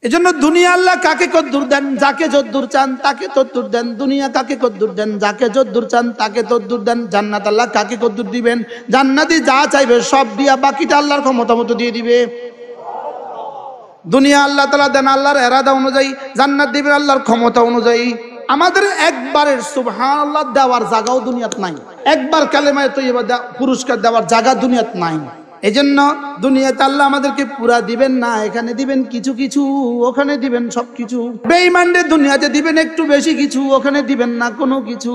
এজন্য দুনিয়া আল্লাহ কাকে কদ্দুর দেন, যাকে যদ্দুর চান তাকে তদ্দুর দেন। দুনিয়া কাকে কদ্দুর দেন, যাকে যদ্দুর চান তাকে তদ্দুর দেন। জান্নাত আল্লাহ কাকে কদ্দুর দিবেন, জান্নাতি যা চাইবে সব দিয়া বাকিটা আল্লাহর ক্ষমতা মতো দিয়ে দিবে। দুনিয়া আল্লাহ তাআলা দেন আল্লাহর ইরাদা অনুযায়ী, জান্নাত দিবেন আল্লাহর ক্ষমতা অনুযায়ী। আমাদের একবারের সুবহানাল্লাহ দেওয়ার জায়গাও দুনিয়াত নাই, একবার কালেমায়ে তয়্যিবা পুরস্কার দেওয়ার জায়গা দুনিয়াত নাই। এজন্য দুনিয়াতে আল্লাহ আমাদেরকে পুরা দিবেন না, এখানে দিবেন কিছু কিছু, ওখানে দিবেন সবকিছু। বেঈমানদের দুনিয়াতে দিবেন একটু বেশি কিছু, ওখানে দিবেন না কোনো কিছু।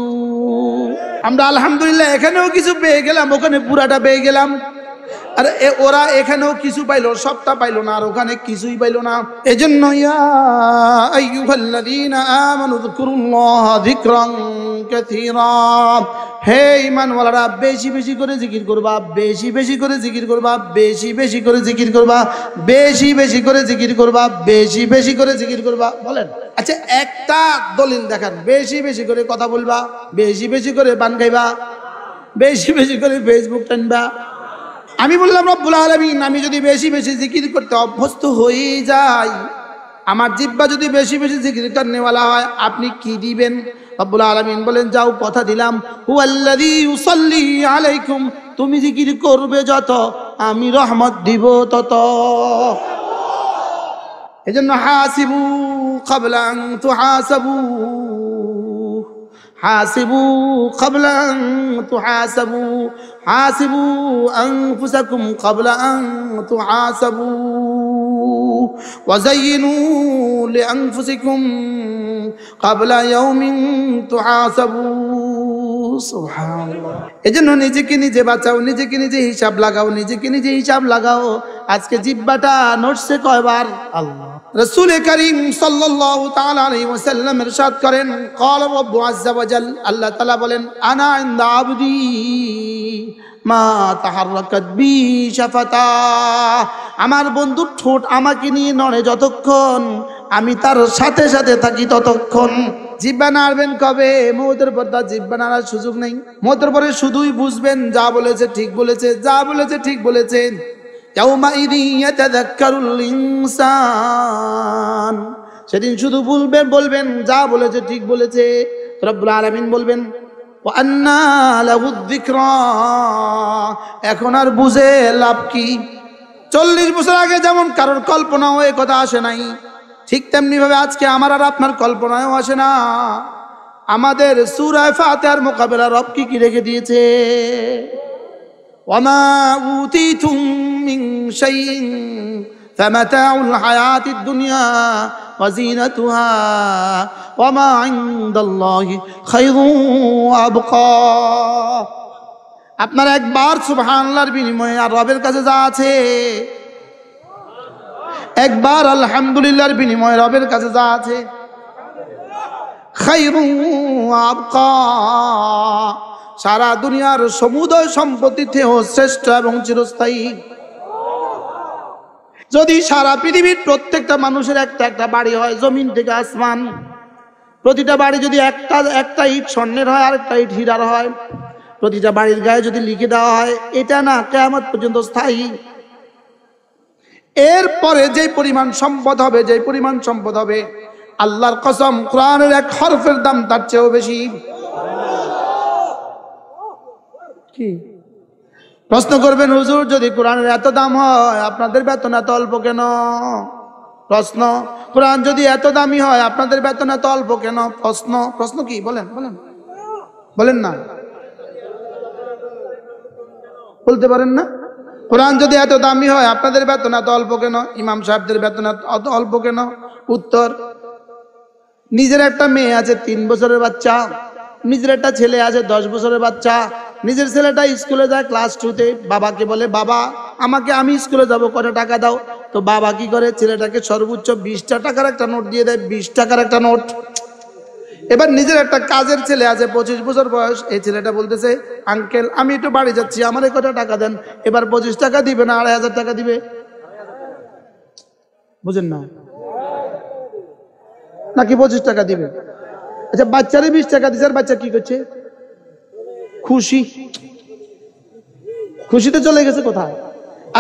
আমরা আলহামদুলিল্লাহ এখানেও কিছু পেয়ে গেলাম, ওখানে পুরাটা পেয়ে গেলাম। আর ওরা এখানেও কিছু পাইলো, সবটা পাইলো না, আর ওখানে কিছুই পাইলো না। এজন্য ইয়া আইয়ুহাল্লাযীনা আমানু যিকুরুল্লাহা যিকরান কাসীরা, হে ঈমানওয়ালারা বেশি বেশি করে জিকির করবা, বেশি বেশি করে জিকির করবা, বেশি বেশি করে জিকির করবা, বেশি বেশি করে জিকির করবা, বেশি বেশি করে জিকির করবা। বলেন আচ্ছা একটা দলিল দেখান, বেশি বেশি করে কথা বলবা, বেশি বেশি করে পান খাইবা, বেশি বেশি করে ফেসবুক টানবা। আমি বললাম রব্বুল আলামিন, আমি যদি বেশি বেশি জিকির করতে অভ্যস্ত হয়ে যাই, আমার জিহ্বা যদি বেশি বেশি জিকির করনেওয়ালা হয়, আপনি কি দিবেন? রব্বুল আলামিন বলেন, যাও কথা দিলাম, হুয়াল্লাযী ইউসাল্লি আলাইকুম, তুমি জিকির করবে যত আমি রহমত দিব তত। এজন্য হাসিবু ক্বাবলা আন তুহাসাবু, হাসিবু ক্বাবলা আন তুহাসাবু, হাসিবু আনফুসাকুম ক্বাবলা আন তুহাসাবু, ওয়াযায়্যিনু লিআনফুসিকুম ক্বাবলা ইয়াওমিন তুহাসাবু। সুবহানাল্লাহ। এজন্য নিজেকে নিজে বাঁচাও, নিজেকে নিজে হিসাব লাগাও, নিজেকে নিজে হিসাব লাগাও। আজকে জিহ্বাটা নড়ছে কয়বার? আল্লাহ রাসূল করিম সাল্লাল্লাহু তাআলা আলাইহি ওয়াসাল্লাম ইরশাদ করেন, ক্বালা রাব্বু আযযা ওয়া জাল, আল্লাহ তাআলা বলেন, আনা ইনদা আবদি মা তাহাররাকাত বি শাফাতা, আমার বন্ধুর ঠোঁট আমাকে নিয়ে নড়ে যতক্ষণ, আমি তার সাথে সাথে থাকি ততক্ষণ। জিহ্বা নাড়বেন কবে? মওতের পর তার জিহ্বা নাড়ার সুযোগ নেই। মওতের পরে শুধুই বুঝবেন যা বলেছে ঠিক বলেছে, যা বলেছে ঠিক বলেছে। ইয়াউমাইযিন ইয়াতাযাক্কারুল ইনসান, সেদিন শুধু বলবেন যা বলেছে ঠিক বলেছে। রব্বুল আলামিন বলবেন, ওয়া আন্না লাহুয যিকরা, এখন আর বুঝে লাভ কি? 40 বছর আগে যেমন কারোর কল্পনাও এই কথা আসে নাই, ঠিক তেমনি ভাবে আজকে আমার আর আপনার কল্পনায়ও আসে না। আমাদের সূরা ফাতিহার মোকাবেলা রব কি কি রেখে দিয়েছে? ওয়ামা উতিতুম মিন শাইইন ফামাতাউল হায়াতিদ দুনিয়া ওয়া যিনাতুহা ওয়ামা ইনদাল্লাহি খায়রুন ওয়া আবকা। আপনার একবার সুবহানাল্লাহর বিনিময়ে আর রবের কাছে যা আছে, একবার আলহামদুলিল্লাহর বিনিময়ে রবের কাছে যা আছে, খায়রুন ওয়া আবকা, সারা দুনিয়ার সমুদয় সম্পত্তি থেকেও শ্রেষ্ঠ এবং চিরস্থায়ী। যদি সারা পৃথিবীর প্রত্যেকটা মানুষের একটা একটা বাড়ি হয়, জমিন থেকে আসমান, প্রতিটা বাড়ি যদি একটা ইট স্বর্ণের হয় আর একটা ইট হীরার হয়, প্রতিটা বাড়ির গায়ে যদি লিখে দেওয়া হয় এটা না কিয়ামত পর্যন্ত স্থায়ী, এরপরে যে পরিমাণ সম্পদ হবে, যে পরিমাণ সম্পদ হবে, আল্লাহর কসম কোরআনের এক হরফের দাম তার চেয়েও বেশি। কি প্রশ্ন করবেন, হুজুর যদি কোরআনের এত দাম হয় আপনাদের বেতন এত অল্প কেন? প্রশ্ন, কোরআন যদি এত দামি হয় আপনাদের বেতন এত অল্প কেন? প্রশ্ন কি? বলেন বলেন বলেন না, বলতে পারেন না? কোরআন যদি এত দামি হয় আপনাদের বেতন এত অল্প কেন? ইমাম সাহেবদের বেতন এত অল্প কেন? উত্তর, নিজের একটা মেয়ে আছে 3 বছরের বাচ্চা, নিজের একটা ছেলে আছে 10 বছরের বাচ্চা, নিজের ছেলেটা স্কুলে যায় ক্লাস 2-তে, বাবাকে বলে, বাবা আমি স্কুলে যাব, কত টাকা দাও? তো বাবা কি করে, ছেলেটাকে সর্বোচ্চ 20টা টাকার একটা নোট দিয়ে দেয়, 20 টাকার একটা নোট। এবার নিজের একটা কাজের ছেলে আছে 25 বছর বয়স, এই ছেলেটা বলতেছে, আঙ্কেল আমি একটু বাড়ি যাচ্ছি, আমার কত টাকা দেন? এবার 25 টাকা দিবে না 2500 টাকা দিবে? বুঝেন না নাকি? 25 টাকা দিবে। আচ্ছা বাচ্চারে 20 টাকা দিছে, আর বাচ্চা কি করছে? খুশিতে চলে গেছে কোথায়?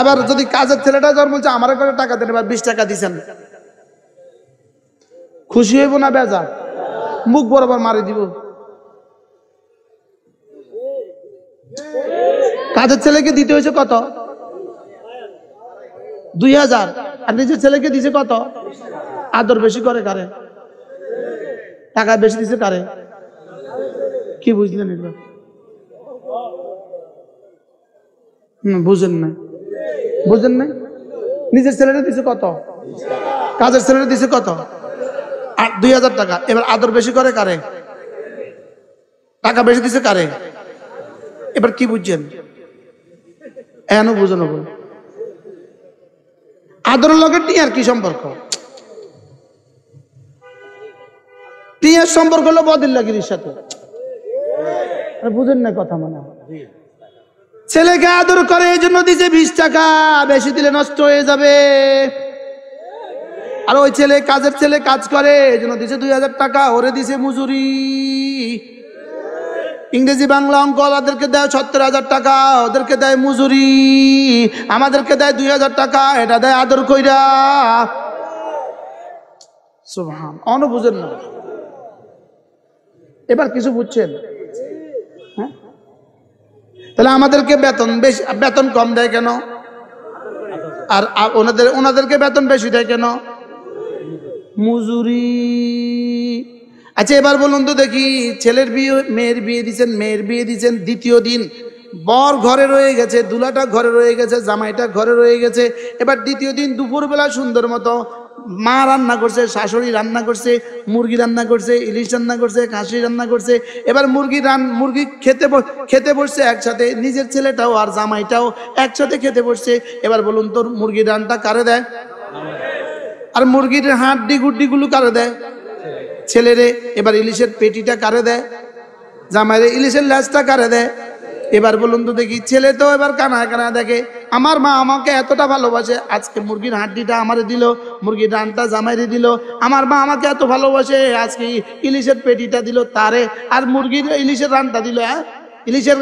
আবার যদি কাজের ছেলেটা যখন বলছে আমার কত টাকা দেন, এবার 20 টাকা দিছেন, খুশি হইব না বেজার? মুখ বরাবর মারি দিব। কাজের ছেলেকে দিতে হয়েছে কত? 2000। আর নিজের ছেলেকে দিছে কত? আদর বেশি করে কারে? টাকা বেশি দিছে কারে? কি বুঝলেন এবার? বুঝেন নাই? বুঝেন নাই? নিজের ছেলেটা দিছে কত? কাজের ছেলেটা দিছে কত? 2000 টাকা। এবার আদর বেশি করে কারে? টাকা বেশি দিছে কারে? এবার কি বুঝছেন? এখনো বুঝানো বল। আদরের লগে টিয়ার কি সম্পর্ক? টিয়ার সম্পর্ক হলো বদিল্লাগিরির সাথে। বুঝেন না কথা? মানে ছেলেকে আদর করে এই জন্য দিছে 20 টাকা, বেশি দিলে নষ্ট হয়ে যাবে। আর ওই ছেলে কাজের ছেলে কাজ করে এই জন্য দিছে 2000 টাকা, ওরে দিছে মজুরি। ইংরেজি বাংলা অঙ্ক ওদেরকে দেয় 70,000 টাকা, ওদেরকে দেয় মজুরি, আমাদেরকে দেয় 2000 টাকা, এটা দেয় আদর কইরা। সুবহান, অন বুঝেন না? এবার কিছু বুঝছেন? হ্যাঁ, তাহলে আমাদেরকে বেতন বেশি, বেতন কম দেয় কেন? আর ওনাদেরকে বেতন বেশি দেয় কেন? মজুরি। আচ্ছা এবার বলুন তো দেখি, ছেলের বিয়ে, মেয়ের বিয়ে দিচ্ছেন, মেয়ের বিয়ে দিচ্ছেন, দ্বিতীয় দিন বর ঘরে রয়ে গেছে, দুলাটা ঘরে রয়ে গেছে, জামাইটা ঘরে রয়ে গেছে। এবার দ্বিতীয় দিন দুপুরবেলা সুন্দর মতো মা রান্না করছে, শাশুড়ি রান্না করছে, মুরগি রান্না করছে, ইলিশ রান্না করছে, খাসি রান্না করছে। এবার মুরগি খেতে বসছে একসাথে, নিজের ছেলেটাও আর জামাইটাও একসাথে খেতে বসছে। এবার বলুন তোর মুরগির রানটা কারে দেয়? আর মুরগির হাড্ডি গুড্ডিগুলো কারে দেয়? ছেলেরে। এবার ইলিশের পেটিটা কারে দেয়? জামাইরে। ইলিশের ল্যাজটা কারে দেয়? এবার বলুন তো দেখি, ছেলে তো এবার কানা কানা দেখে, আমার মা আমাকে এতটা ভালোবাসে, আজকে মুরগির হাড্ডিটা আমারে দিল, মুরগির রানটা জামাইরে দিল। আমার মা আমাকে এত ভালোবাসে, আজকে ইলিশের পেটিটা দিল তারে, আর মুরগির ইলিশের রানটা দিল, ইলিশের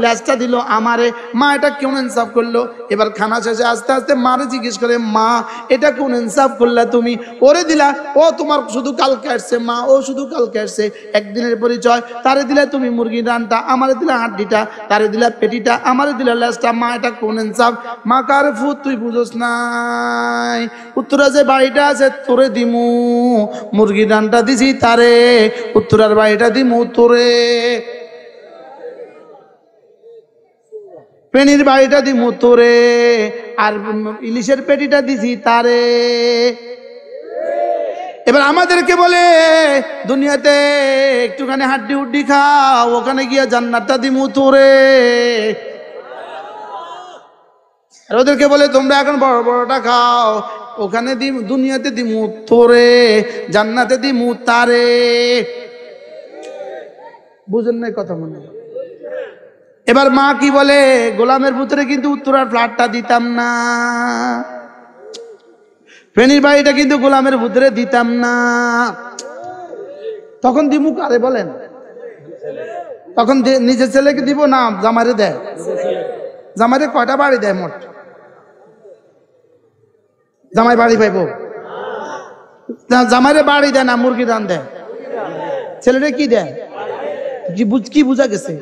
ল্যাজটা দিল আমারে। মা এটা কোন ইনসাফ করলো? এবার খানা শেষে আস্তে আস্তে মারে জিজ্ঞেস করে, মা এটা কোন ইনসাফ করলা তুমি? ওরে দিলা, ও তোমার শুধু কালকে আসছে, মা ও শুধু কালকে আসছে, একদিনের পরিচয়। তারে দিলা তুমি মুরগির রানটা, আমারে দিলা হাড্ডিটা, তারে দিলা পেটিটা, আমারে দিলা ল্যাজটা। মা এটা কোন ইনসাফ? মা কার ফুট তুই বুঝোস নাই? উত্তরা যে বাড়িটা আছে তোরে দিমু, মুরগির রানটা দিছি তারে, উত্তরার বাড়িটা দিমু তোরে, পেনির বাড়িটা দিমু তোরে, আর ইলিশের পেটিটা দিছি তারে। এবার আমাদেরকে বলে দুনিয়াতে একটুখানি হাড্ডি হুড্ডি খাও, ওখানে গিয়ে জান্নাতটা দিমু তোরে। আর ওদেরকে বলে তোমরা এখন বড় বড়টা খাও, ওখানে দুনিয়াতে দিমু তোরে, জান্নাতে দিমু তারে। বুঝেন না কথা? মনে এবার মা কি বলে, গোলামের পুত্রে কিন্তু উত্তরার ফ্ল্যাটটা দিতাম না, ফেনীর বাড়িটা কিন্তু গোলামের পুত্রে দিতাম না। তখন দিমু কারে বলেন? তখন নিজের ছেলেকে দিব না জামাইরে দেয়? জামাইরে কয়টা বাড়ি দেয় মোট? জামাই বাড়ি পাইব? জামাইরে বাড়ি দেয় না, মুরগি রান দেয়। ছেলেরে কি দেয়? কি বুঝা গেছে?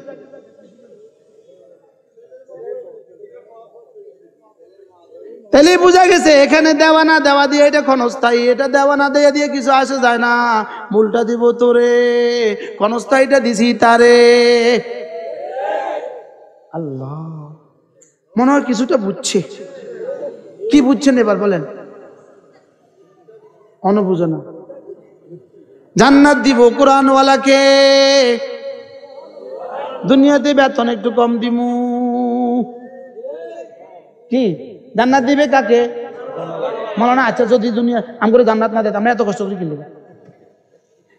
তাহলে বোঝা গেছে এখানে দেওয়া না দেওয়া দিয়ে এটা ক্ষণস্থায়ী, এটা দেওয়া না দেওয়া দিয়ে কিছু আসে যায় না। মূলটা দিব তোরে, ক্ষণস্থায়ীটা দিছি তারে। আল্লাহ, মনে হয় কিছুটা বুঝছে। কি বুঝছেন এবার বলেন? অনুবুঝো না। জান্নাত দিব কোরআনওয়ালাকে, দুনিয়াতে বেতন একটু কম দিমু। কি জান্নাত দিবে কাকে? মৌলানা। আচ্ছা যদি দুনিয়া আমগরে জান্নাত না দেয় আমরা এত কষ্ট করে কিনব?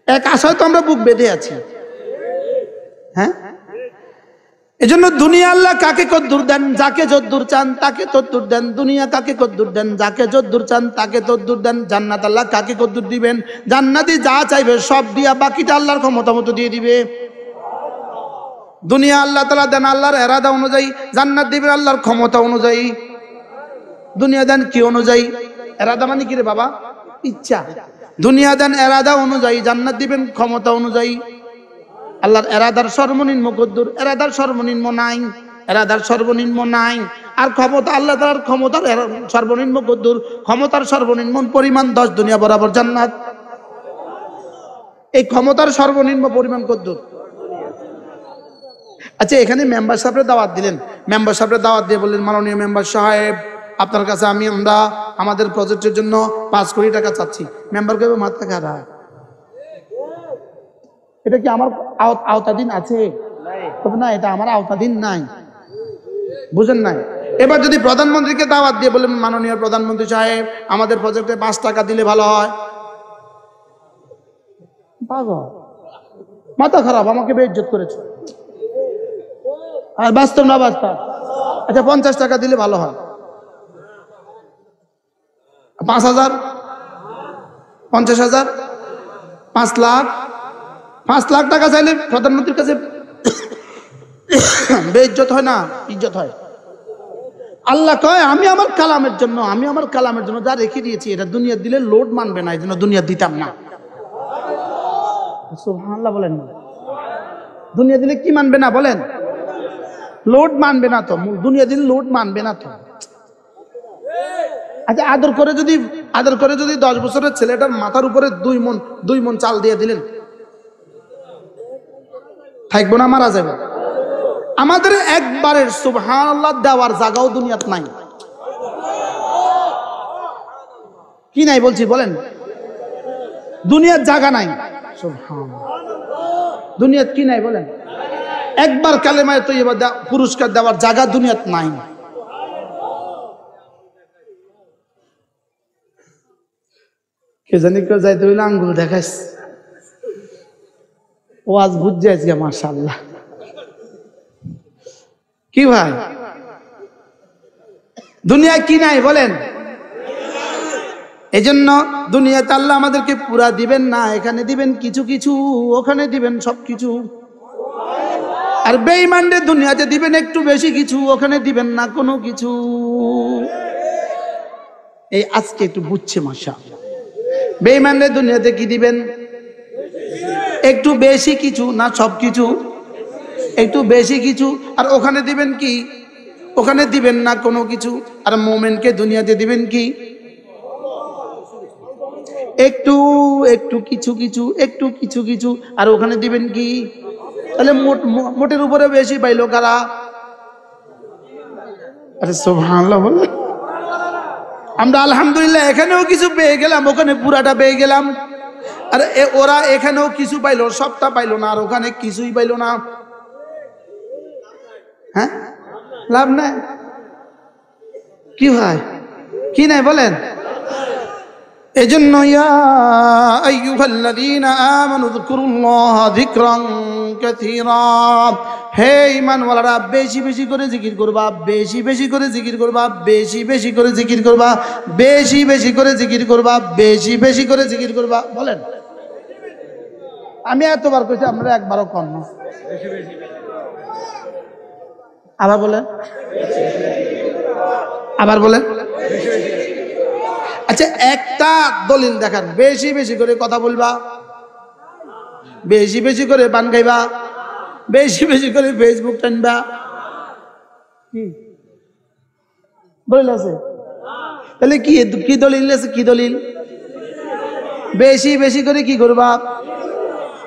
এক আশায় তো আমরা বুক বেঁধে আছি। হ্যাঁ, এজন্য দুনিয়া আল্লাহ কাকে কদ্দুর দেন, যাকে যদ্দুর চান তাকে তদ্দুর দেন। দুনিয়া কাকে কদ্দুর দেন, যাকে যদ্দুর চান তাকে তদ্দুর দেন। জান্নাত আল্লাহ কাকে কদ্দুর দিবেন? জান্নাতি যা চাইবে সব দিয়া বাকিটা আল্লাহর ক্ষমতা মতো দিয়ে দিবে। দুনিয়া আল্লাহ তাআলা দেন আল্লাহর ইরাদা অনুযায়ী, জান্নাত দিবেন আল্লাহর ক্ষমতা অনুযায়ী। দুনিয়া দেন কি অনুযায়ী? ইরাদা মানে কি রে বাবা? ইচ্ছা। দুনিয়া দেন এরাদা অনুযায়ী, জান্নাত দিবেন ক্ষমতা অনুযায়ী। আল্লাহর এরাদার সর্বনিম্ন কদ্দুর? এরাদার সর্বনিম্ন নাই, এরাদার সর্বনিম্ন নাই। আর ক্ষমতা, আল্লাহ তাআলার ক্ষমতার সর্বনিম্ন কদ্দুর? ক্ষমতার সর্বনিম্ন পরিমাণ 10 দুনিয়া বরাবর জান্নাত। এই ক্ষমতার সর্বনিম্ন পরিমাণ কদ্দুর? আচ্ছা, এখানে মেম্বার সাহেবরা দাওয়াত দিলেন, মেম্বার সাহেবরা দাওয়াত দিয়ে বললেন, মাননীয় মেম্বার সাহেব, আপনার কাছে আমরা আমাদের প্রজেক্টের জন্য 5 কোটি টাকা চাচ্ছি। মেম্বার কে মাথা খারাপ, এটা কি আমার আওতাধীন আছে? না, এটা আমার আওতাধীন নাই, বুঝেন নাই? এবার যদি প্রধানমন্ত্রীকে দাওয়াত দিয়ে বলেন, মাননীয় প্রধানমন্ত্রী সাহেব, আমাদের প্রজেক্টে 5 টাকা দিলে ভালো হয়। পাগল, মাথা খারাপ, আমাকে বেইজ্জত করেছে। আর বাস্তব না বাস্তব? আচ্ছা, 50 টাকা দিলে ভালো হয়। 5,000, 50,000, 5 লাখ, 5 লাখ টাকা চাইলে প্রধানমন্ত্রীর কাছে বেইজ্জত হয় না? ইজ্জত হয়। আল্লাহ কয়, আমি আমার কালামের জন্য যা রেখে দিয়েছি, এটা দুনিয়া দিলে লোড মানবে না, এই জন্য দুনিয়া দিতাম না। সুবহানাল্লাহ বলেন না? দুনিয়া দিলে কি মানবে না বলেন? লোড মানবে না তো, দুনিয়া দিলে লোড মানবে না তো। আচ্ছা, আদর করে যদি 10 বছরের ছেলেটার মাথার উপরে 2 মণ চাল দিয়ে দিলেন, থাকবো না? মারা যাবে। আমাদের একবারের সুবহানাল্লাহ দেওয়ার জায়গাও দুনিয়াত নাই। কি নাই বলছি বলেন? দুনিয়ার জায়গা নাই। সুবহানাল্লাহ, দুনিয়াত কি নাই বলেন? একবার কালেমায়ে তৈয়বা পুরস্কার দেওয়ার জায়গা দুনিয়াত নাই। কে জানি কেউ যাইতে হইলে আঙ্গুল দেখাইস, ও আজ বুঝছে আজকে, মাশাআল্লাহ। কি ভাই, দুনিয়ায় কি নাই বলেন? এজন্য দুনিয়াতে আল্লাহ আমাদেরকে পুরা দিবেন না, এখানে দিবেন কিছু কিছু, ওখানে দিবেন সবকিছু। আর বেঈমানদের দুনিয়াতে দিবেন একটু বেশি কিছু, ওখানে দিবেন না কোনো কিছু। এই আজকে একটু বুঝছে মাশাআল্লাহ। বেঈমানদের দুনিয়াতে কি দিবেন? একটু বেশি কিছু, না সবকিছু? একটু বেশি কিছু। আর ওখানে দিবেন কি? ওখানে দিবেন না কোনো কিছু। আর মুমিনকে দুনিয়াতে দিবেন কি? একটু একটু কিছু কিছু, একটু কিছু কিছু। আর ওখানে দিবেন কি? তাহলে মোটের উপরে বেশি পাইলো কারা? আরে সুবহানাল্লাহ বলে। আমরা আলহামদুলিল্লাহ এখানেও কিছু পেয়ে গেলাম, ওখানে পুরাটা পেয়ে গেলাম। আর ওরা এখানেও কিছু পাইলো, সবটা পাইলো না, আর ওখানে কিছুই পাইলো না। হ্যাঁ, লাভ নাই। কি হয়, কি নাই বলেন? এজন্য ইয়া আইয়ুহাল্লাযীনা আমানু যকুরুল্লাহা যিকরান কাসীরা, হে ঈমানওয়ালারা, বেশি বেশি করে জিকির করবা, বেশি বেশি করে জিকির করবা, বেশি বেশি করে জিকির করবা, বেশি বেশি করে জিকির করবা, বেশি বেশি করে জিকির করবা। বলেন, আমি এতবার কইছি, আমরা একবারও কম না। আবার বলেন, আবার বলেন। আচ্ছা, একটা দলিল দেখান, বেশি বেশি করে কথা বলবা, বেশি বেশি করে পান খাইবা, বেশি বেশি করে ফেসবুক টানবা। কি দলিল আছে? তাহলে কি কি দলিল আছে? কি দলিল? বেশি বেশি করে কি করবা?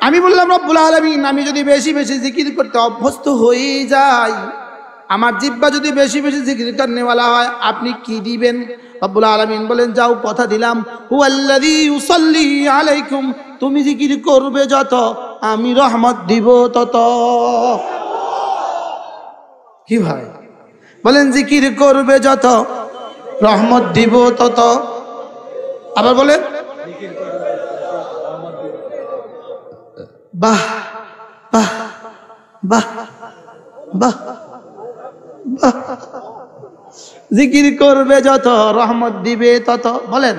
আমি বললাম রব্বুল আলামিন, আমি যদি বেশি বেশি জিকির করতে অভ্যস্ত হয়ে যাই, আমার জিহ্বা যদি বেশি বেশি জিকির করনেওয়ালা হয়, আপনি কি দিবেন? রব্বুল আলামিন বলেন, যাও কথা দিলাম, হুয়াল্লাযী ইউসাল্লি আলাইকুম, তুমি জিকির করবে যত, আমি রহমত দিব তত। কি ভাই বলেন? জিকির করবে যত, রহমত দিব তত। আবার বলেন, বাহ বাহ বাহ বাহ বাহ, জিকির করবে যত, রহমত দিবে তত। বলেন,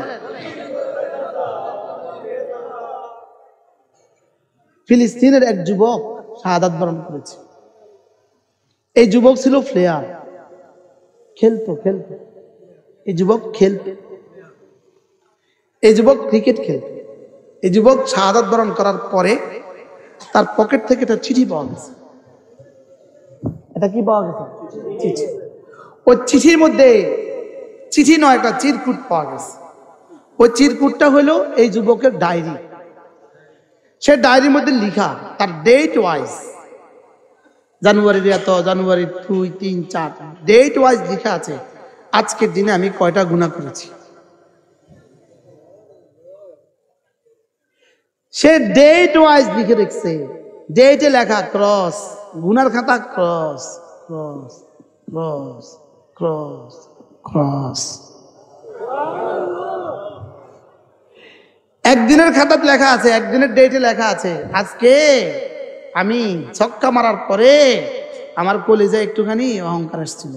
ফিলিস্তিনের এক যুবক শাহাদাত বরণ করেছে। এই যুবক ছিল প্লেয়ার, খেলতো। এই যুবক খেলতো, এই যুবক ক্রিকেট খেলতো। এই যুবক শাহাদাত বরণ করার পরে তার পকেট থেকে একটা চিঠি পাওয়া গেছে। এটা কি পাওয়া গেছে? চিঠি। ওই চিঠির মধ্যে চিঠি নয়, একটা চিরকুট পাওয়া গেছে। ওই চিরকুটটা হলো এই যুবকের ডায়েরি। সে ডায়েরির মধ্যে লিখা তার ডেট ওয়াইজ, জানুয়ারির এত, জানুয়ারি 2, 3, 4 ডেট ওয়াইজ লিখা আছে আজকের দিনে আমি কয়টা গুনাহ করেছি। সে ডেট ওয়াইজ লিখে রেখেছে, ডেটে লেখা ক্রস, গুনার খাতা cross cross cross cross cross. একদিনের খাতাতে লেখা আছে, একদিনের ডেটে লেখা আছে আজকে আমি ছক্কা মারার পরে আমার কলিজায় একটুখানি অহংকার আসছিল,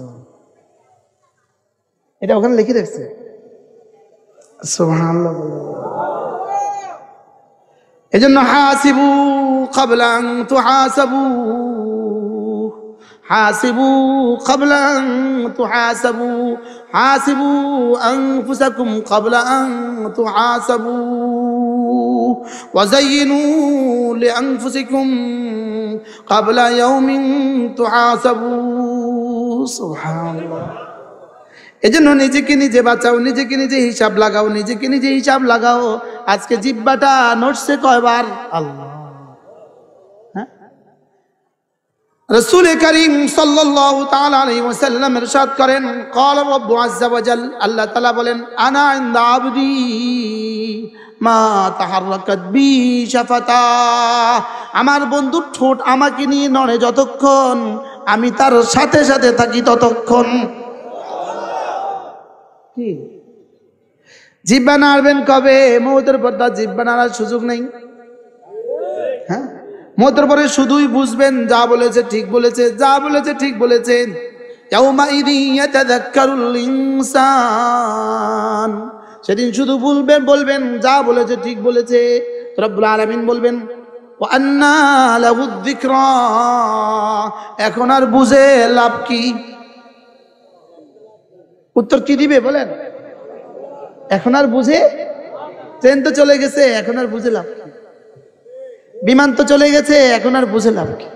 এটা ওখানে লিখে রেখেছে। সুবহানাল্লাহ। এজন্য হাসিবু ক্বাবলা আন তুহাসাবু, হাসিবু ক্বাবলা আন তুহাসাবু, হাসিবু আনফুসাকুম ক্বাবলা আন তুহাসাবু ওয়াযায়িনু লিআনফুসিকুম ক্বাবলা ইয়াওমিন তুহাসাবু। সুবহানাল্লাহ। এজন্য নিজেকে নিজে বাঁচাও, নিজেকে নিজে হিসাব লাগাও, নিজেকে নিজে হিসাব লাগাও। আজকে জিহ্বাটা নড়ছে কয়বার? আল্লাহ। হ্যাঁ, রাসূল করিম সাল্লাল্লাহু তাআলা আলাইহি ওয়াসাল্লাম ইরশাদ করেন, ক্বালা রাব্বু আযজা ওয়া জাল, আল্লাহ তাআলা বলেন, আনা ইনদা আবদি মা তাহাররাকাত বি শাফাতা, আমার বন্ধুর ঠোঁট আমাকে নিয়ে নড়ে যতক্ষণ, আমি তার সাথে সাথে থাকি ততক্ষণ। কি জিহ্বা নাড়বেন কবে? মওতের পর তার জিহ্বা নাড়ার সুযোগ নেই। হ্যাঁ, মওতের পরে শুধুই বুঝবেন যা বলেছে ঠিক বলেছে, যা বলেছে ঠিক বলেছে। ইয়াউমাইযি ইয়াতাযাক্কারুল ইনসান, সেদিন শুধু বলবেন যা বলেছে ঠিক বলেছে। রব্বুল আলামিন বলবেন, ওয়া আন্না লাহুদ যিকরা, এখন আর বুঝে লাভ কি? উত্তর কি দিবে বলেন? এখন আর বুঝে, ট্রেন তো চলে গেছে, এখন আর বুঝে লাভ কি? বিমান তো চলে গেছে, এখন আর বুঝে লাভ কি?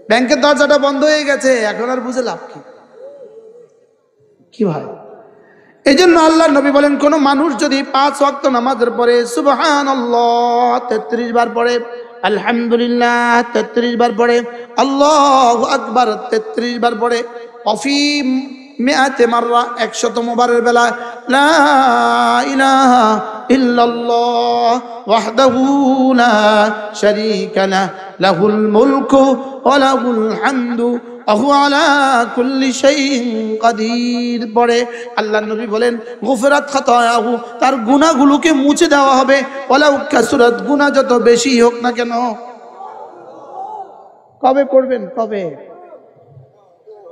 ব্যাংকের দরজাটা বন্ধ হয়ে গেছে, এখন আর বুঝে লাভ কি? কি ভাই, এই জন্য আল্লাহ নবী বলেন, কোন মানুষ যদি 5 ওয়াক্ত নামাজের পরে সুবহানাল্লাহ 33 বার পড়ে, আলহামদুলিল্লাহ 33 বার পড়ে, আল্লাহু আকবার 33 বার পড়ে, অফিম মিআতে মাররা 100তম বারের বেলা লা ইলাহা ইল্লাল্লাহ ওয়াহদাহু লা শারীকা লাহু লাহুল মুলকু ওয়া লাহুল হামদু ওয়া হুয়া আলা কুল্লি শাইইন কাদির পড়ে, আল্লাহর নবী বলেন, গুফরাত খাতায়াহু, তার গুনাহগুলোকে মুছে দেওয়া হবে, ওয়ালাউ কাসুরাত, গুনাহ যত বেশি হোক না কেন। কবে পড়বেন? কবে?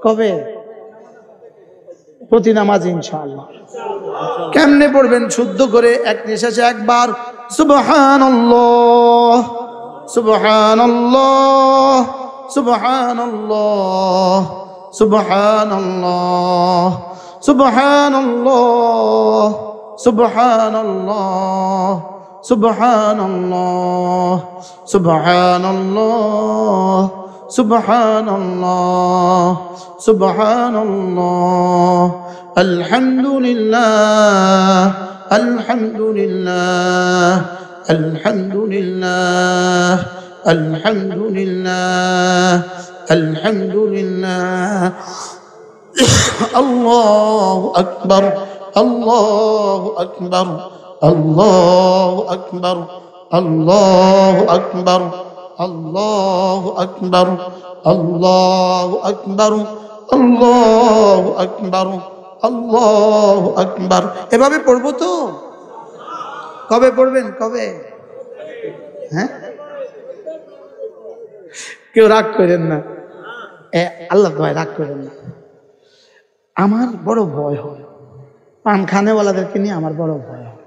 কবে? প্রতি নামাজ ইনশাআল্লাহ। কেমনে পড়বেন? শুদ্ধ করে এক নিঃশ্বাসে একবার সুবহানাল্লাহ সুবহানাল্লাহ সুবহানাল্লাহ সুবহানাল্লাহ সুবহানাল্লাহ সুবহানাল্লাহ সুবহানাল্লাহ সুবহানাল্লাহ সুবহানাল্লাহ সুবহানাল্লাহ আলহামদুলিল্লাহ আলহামদুলিল্লাহ আলহামদুলিল্লাহ আলহামদুলিল্লাহ আলহামদুলিল্লাহ আল্লাহু আকবার আল্লাহু আকবার আল্লাহু আকবার আল্লাহু আকবার আল্লাহু আকবার আল্লাহু আকবার আল্লাহু আকবার আল্লাহু আকবার। এভাবে পড়বো তো? কবে পড়বেন? কবে? হ্যাঁ, কেউ রাগ করেন না, আল্লাহ ভাই রাগ করেন না। আমার বড় ভয় হয়, পান খানেওয়ালাদেরকে নিয়ে আমার বড় ভয় হয়,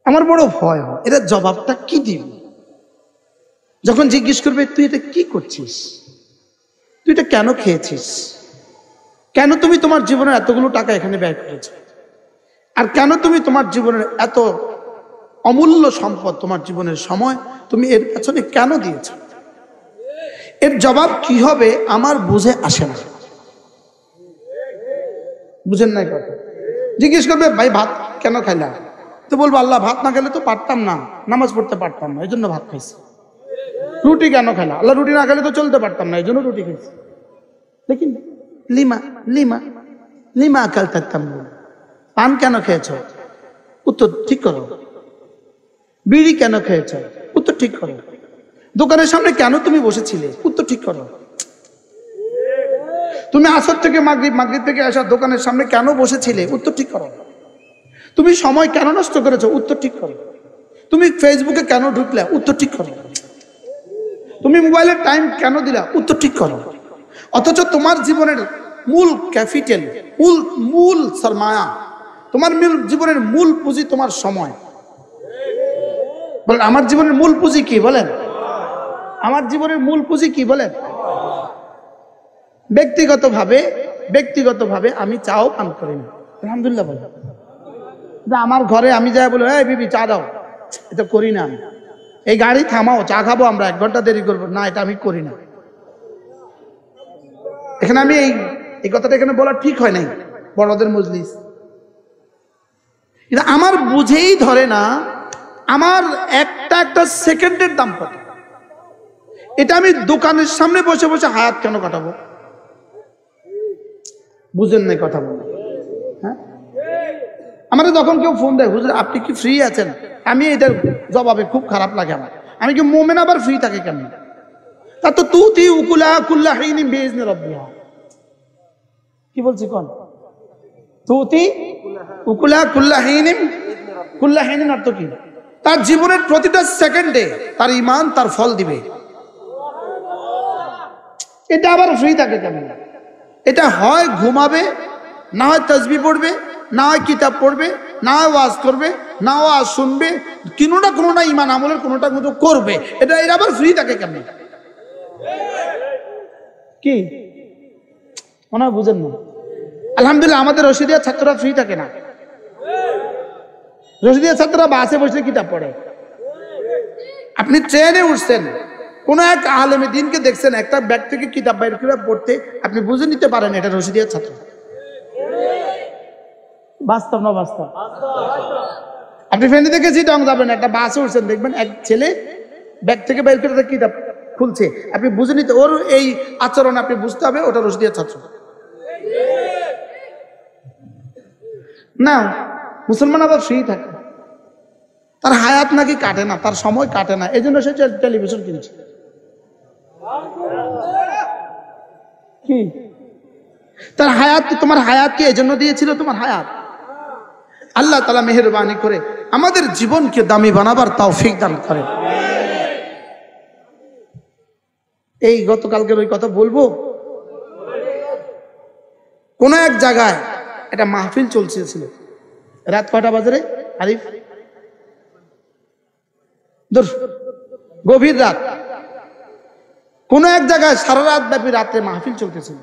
আমার বড় ভয় হয়। এটা জবাবটা কি দিব? যখন জিজ্ঞেস করবে, তুই এটা কি করছিস, তুই এটা কেন খেয়েছিস, কেন তুমি তোমার জীবনের এতগুলো টাকা এখানে ব্যয় করেছো, আর কেন তুমি তোমার জীবনের এত অমূল্য সম্পদ তোমার জীবনের সময়, তুমি এর পেছনে কেন দিয়েছ? এর জবাব কি হবে আমার বুঝে আসে না। বুঝেন নাই কথা? জিজ্ঞেস করবে ভাই ভাত কেন খাইলা? তো বলবো আল্লাহ ভাত না খেলে তো পারতাম না, নামাজ পড়তে পারতাম না, এই জন্য ভাত খাইছি। রুটি কেন খাইলা? আল্লাহ রুটি না খেলে তো চলতে পারতাম না, এই জন্য রুটি খাইছি। দেখি লিমা লিমা লিমা আকাল থাকতাম। পান কেন খেয়েছ? উত্তর ঠিক করো। বিড়ি কেন খেয়েছ? উত্তর ঠিক করো। দোকানের সামনে কেন তুমি বসেছিলে? উত্তর ঠিক করো। তুমি আসর থেকে মাগরিব, মাগরিব থেকে আসা দোকানের সামনে কেন বসেছিলে? উত্তর ঠিক করো। তুমি সময় কেন নষ্ট করেছো? উত্তর ঠিক করো। তুমি ফেসবুকে কেন ঢুকলে? উত্তর ঠিক করো। তুমি মোবাইলের টাইম কেন দিলা? উত্তর ঠিক করো। অথচ তোমার জীবনের মূল ক্যাপিটাল, মূল সরমায়া, তোমার জীবনের মূল পুঁজি তোমার সময়। বলেন আমার জীবনের মূল পুঁজি কি? বলেন আমার জীবনের মূল পুঁজি কি? বলেন। ব্যক্তিগতভাবে আমি চাও পান করি না, আলহামদুলিল্লাহ বলেন। আমার ঘরে আমি যাই বলে এই বিবি চা দাও, এটা করি না আমি। এই গাড়ি থামাও, চা খাবো আমরা, 1 ঘন্টা দেরি করবো না, এটা আমি করি না। এখানে আমি এই কথাটা এখানে বলা ঠিক হয় নাই, বড়দের মজলিস। এটা আমার বুঝেই ধরে না আমার একটা সেকেন্ডের দাম কত। এটা আমি দোকানের সামনে বসে বসে হায়াত কেন কাটাবো? বুঝেন নাই কথা বলে? হ্যাঁ, আমাদের যখন কেউ ফোন দেয় হুজুর আপনি কি ফ্রি আছেন, আমি এটার জবাবে খুব খারাপ লাগে আমার। আমি কি মোমেন আবার ফ্রি থাকে কেন? তা তো তুতি উকুলা কুল্লা হিনি বিইজনি রাব্বিহা। কি বলছি কোন? তুতি উকুলা কুল্লা হিনি অর্থ কি? তার জীবনের প্রতিটা সেকেন্ডে তার ঈমান তার ফল দিবে। এটা আবার ফ্রি থাকে কেন? এটা হয় ঘুমাবে, না হয় তাসবিহ পড়বে, না হয় কিতাব পড়বে, না হয় ওয়াজ করবে, না ওয়াজ শুনবে, কোনোটা ঈমান আমলের কোনোটা করবে। এটা আবার ফ্রি থাকে কেন? কি মনে হয় বুঝেন না? আলহামদুলিল্লাহ আমাদের রশিদিয়া ছাত্ররা ফ্রি থাকে না। রশিদিয়া ছাত্ররা বাসে বসে কিতাব পড়ে। আপনি ট্রেনে উঠছেন, কোন এক আলেমে দিনকে দেখছেন একটা ব্যাগ থেকে কিতাব বাইর করে পড়তে, আপনি বুঝে নিতে পারেন এটা রশিদিয়া ছাত্র। বাস্তব না বাস্তব? আপনি ফ্রেন্ড থেকে চিটং যাবেন, একটা বাসে উঠছেন, দেখবেন এক ছেলে ব্যাগ থেকে বাইর করে কিতাব খুলছে, আপনি বুঝে নিতে, ওর এই আচরণ আপনি বুঝতে হবে ওটা রশিদিয়া ছাত্র না। মুসলমান আবার ফ্রি থাকে, তার হায়াত নাকি কাটে না, তার সময় কাটে না, এই জন্য সে টেলিভিশন কিনছে। কি তার হায়াত? তোমার হায়াত কি এই জন্য দিয়েছিল? তোমার হায়াত আল্লাহ তাআলা মেহেরবানি করে আমাদের জীবনকে দামি বানাবার তৌফিক দান করেন। এই গতকালকের ওই কথা বলবো, কোন এক জায়গায় একটা মাহফিল চলছিল, রাত কয়টা বাজে রে আরিফ? গভীর রাত। কোন এক জায়গায় সারা রাত ব্যাপী রাত্রে মাহফিল চলতেছিল।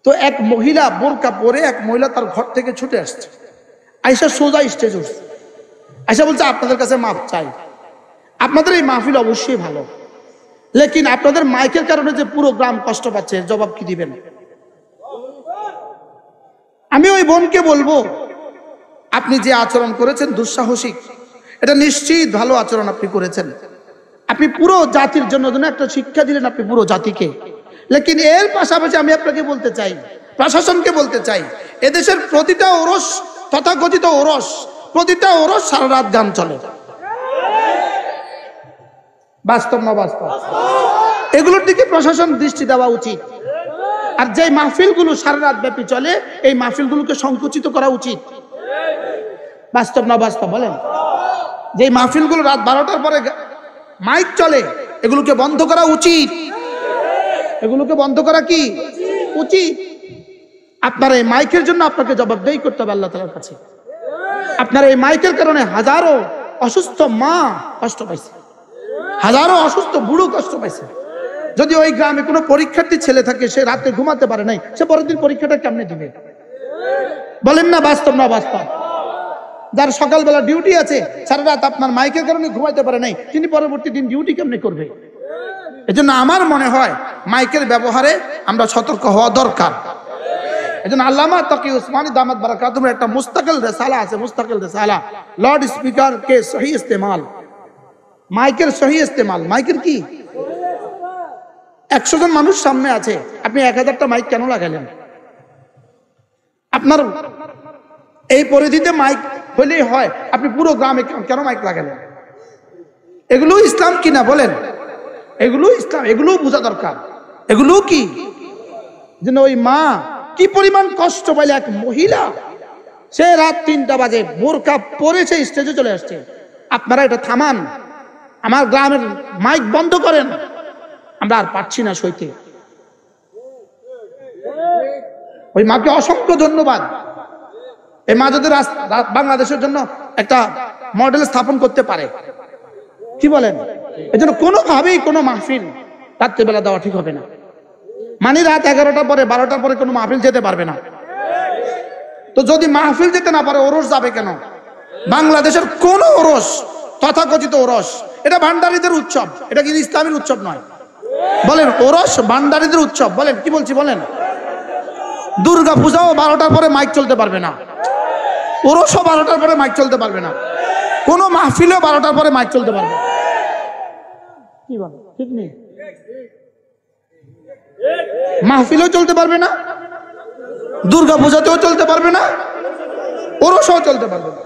তো এক মহিলা বোরকা পরে, এক মহিলা তার ঘর থেকে ছুটে আসছে, আয়েশা সোজা স্টেজ উঠছে। আয়েশা বলছে আপনাদের কাছে মাফ চাই, আপনাদের এই মাহফিল অবশ্যই ভালো, লেকিন আপনাদের মাইকের কারণে যে পুরো গ্রাম কষ্ট পাচ্ছে, জবাব কি দিবেন? আমি ওই বোনকে বলবো আপনি যে আচরণ করেছেন দুঃসাহসিক, এটা নিশ্চিত ভালো আচরণ আপনি করেছেন। আপনি পুরো জাতির জন্য একটা শিক্ষা দিলেন আপনি পুরো জাতিকে। লেকিন এর পাশাপাশি আমি আপনাকে বলতে চাই, প্রশাসনকে বলতে চাই, এদেশের প্রতিটা ওরস, তথাকথিত ওরস, প্রতিটা ওরস সারা রাত গান চলে। বাস্তব না বাস্তব? এগুলোর দিকে প্রশাসন দৃষ্টি দেওয়া উচিত। আর যে মাহফিলগুলো সারা রাত ব্যাপী চলে, এই মাহফিলগুলোকে সংকুচিত করা উচিত। বাস্তব না বাস্তব বলেন? যে মাহফিলগুলো রাত 12টার পরে মাইক চলে, এগুলোকে বন্ধ করা উচিত। এগুলোকে বন্ধ করা কি উচিত? আপনার এই মাইকের জন্য আপনাকে জবাবদেহি করতে হবে আল্লাহ তাআলার কাছে। আপনার এই মাইকের কারণে হাজারো অসুস্থ মা কষ্ট পাইছে, হাজারো অসুস্থ বুড়ো কষ্ট পাইছে। যদি ওই গ্রামে কোনো পরীক্ষার্থী ছেলে থাকে, সে রাতে ঘুমাতে পারে নাই, সে পরের দিন পরীক্ষাটা কেমনে দিবে? বলেন না বাস্তব না বাস্তব? যার সকালবেলা ডিউটি আছে, সারা রাত আপনার মাইকের কারণে ঘুমাইতে পারে নাই, তিনি পরবর্তী দিন ডিউটি কেমনে করবে? এজন্য আমার মনে হয় মাইকের ব্যবহারে আমরা সতর্ক হওয়া দরকার। এজন্য আল্লামা তাকি উসমানী দামাত বারাকাতুহু একটা মুস্তাকিল রিসালা আছে, মুস্তাকিল রিসালা, লাউড স্পিকার কে সহি ইস্তেমাল, মাইকের সহি ইস্তেমাল। মাইকের কি 100 জন মানুষ সামনে আছে, আপনি 1000টা মাইক কেন লাগালেন? আপনার এই পরিধিতে মাইক হলেই হয়, আপনি পুরো গ্রামে কেন মাইক লাগালেন? এগুলো ইসলাম কিনা বলেন? এগুলো ইসলাম, এগুলো বোঝা দরকার। এগুলো কি যেন ওই মা কি পরিমাণ কষ্ট পাইলে, এক মহিলা সে রাত 3টা বাজে বোরকা পরে সে স্টেজে চলে আসছে। আপনারা এটা থামান, আমার গ্রামের মাইক বন্ধ করেন, আমরা আর পাচ্ছি না সইতে। ওই মাকে অসংখ্য ধন্যবাদ। এই মা যদি বাংলাদেশের জন্য একটা মডেল স্থাপন করতে পারে, কি বলেন? এই জন্য কোনোভাবেই কোনো মাহফিল রাত্রিবেলা দেওয়া ঠিক হবে না। মানে রাত 11টার পরে 12টার পরে কোনো মাহফিল যেতে পারবে না। তো যদি মাহফিল যেতে না পারে, ওরস যাবে কেন? বাংলাদেশের কোন ওরস, তথাকথিত ওরস, এটা ভান্ডারীদের উৎসব, এটা কিন্তু ইসলামের উৎসব নয়। বলেন ওরস ভান্ডারীদের উৎসব, বলেন কি বলছি বলেন? দুর্গা পূজাও 12টার পরে মাইক চলতে পারবে না, ওরসও 12টার পরে মাইক চলতে পারবে না, কোন মাহফিলেও 12টার পরে মাইক চলতে পারবে না। কি বল? ঠিক নেই, মাহফিলেও চলতে পারবে না, দুর্গা পূজাতেও চলতে পারবে না, ওরসও চলতে পারবে না।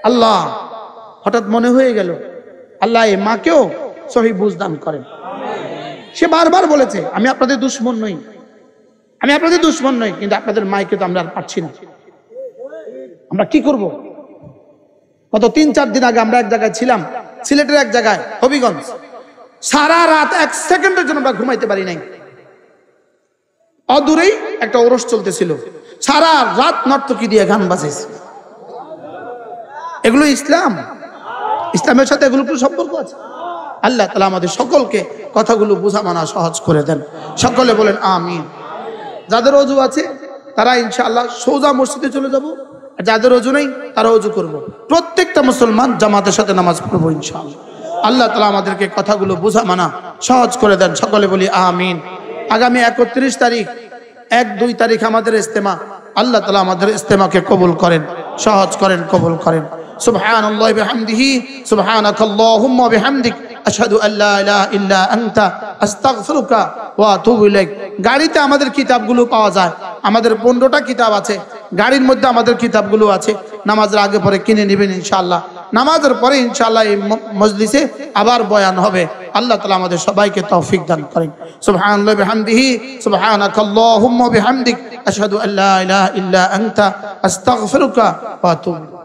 আল্লাহ হঠাৎ মনে হয়ে গেল, আল্লাহ এই মাকেও সহি বুঝ দান করেন। সে বারবার বলেছে আমি আপনাদের দুশমন নই, আমি আপনাদের দুশমন নই, কিন্তু আপনাদের মাইকে তো আমরা আর পাচ্ছি না, আমরা কি করব? গত 3-4 দিন আগে আমরা এক জায়গায় ছিলাম, সিলেটের এক জায়গায়, হবিগঞ্জ। সারা রাত 1 সেকেন্ডের জন্য আমরা ঘুমাইতে পারি নাই। অদূরেই একটা ওরস চলতেছিল, সারা রাত নর্তকী দিয়ে গান বাজাইছে। এগুলো ইসলাম? ইসলামের সাথে এগুলো কোনো সম্পর্ক আছে? আল্লাহ তাআলা আমাদের সকলকে কথাগুলো বোঝা মানা সহজ করে দেন। সকলে বলেন আমিন। যাদের ওযু আছে তারা ইনশাআল্লাহ সোজা মসজিদে চলে যাব, আর যাদের ওযু নেই তারা ওযু করব। প্রত্যেকটা মুসলমান জামাতের সাথে নামাজ পড়বো ইনশাআল্লাহ। আল্লাহ তাআলা আমাদেরকে কথাগুলো বোঝা মানা সহজ করে দেন। সকলে বলি আমিন। আগামী 31 তারিখ, 1-2 তারিখ আমাদের ইজতেমা। আল্লাহ তাআলা আমাদের ইজতেমাকে কবুল করেন, সহজ করেন, কবুল করেন। সুবহানাল্লাহি বিহামদিহি, সুবহানাকাল্লাহুম্মা বিহামদিক, আশহাদু আল্লা ইলাহা ইল্লা আনতা, আস্তাগফিরুকা ওয়া আতুবু ইলাইক। গাড়িতে আমাদের কিতাবগুলো পাওয়া যায়, আমাদের 15টা কিতাব আছে গাড়ির মধ্যে, আমাদের কিতাবগুলো আছে। নামাজের আগে পরে কিনে নেবেন ইনশাআল্লাহ। নামাজের পরে ইনশাআল্লাহ এই মজলিসে আবার বয়ান হবে। আল্লাহ তাআলা আমাদের সবাইকে তৌফিক দান করেন। সুবহানাল্লাহি বিহামদিহি, সুবহানাকাল্লাহুম্মা বিহামদিক, আশহাদু আল্লা ইলাহা ইল্লা আনতা, আস্তাগফিরুকা ওয়া আতুবু।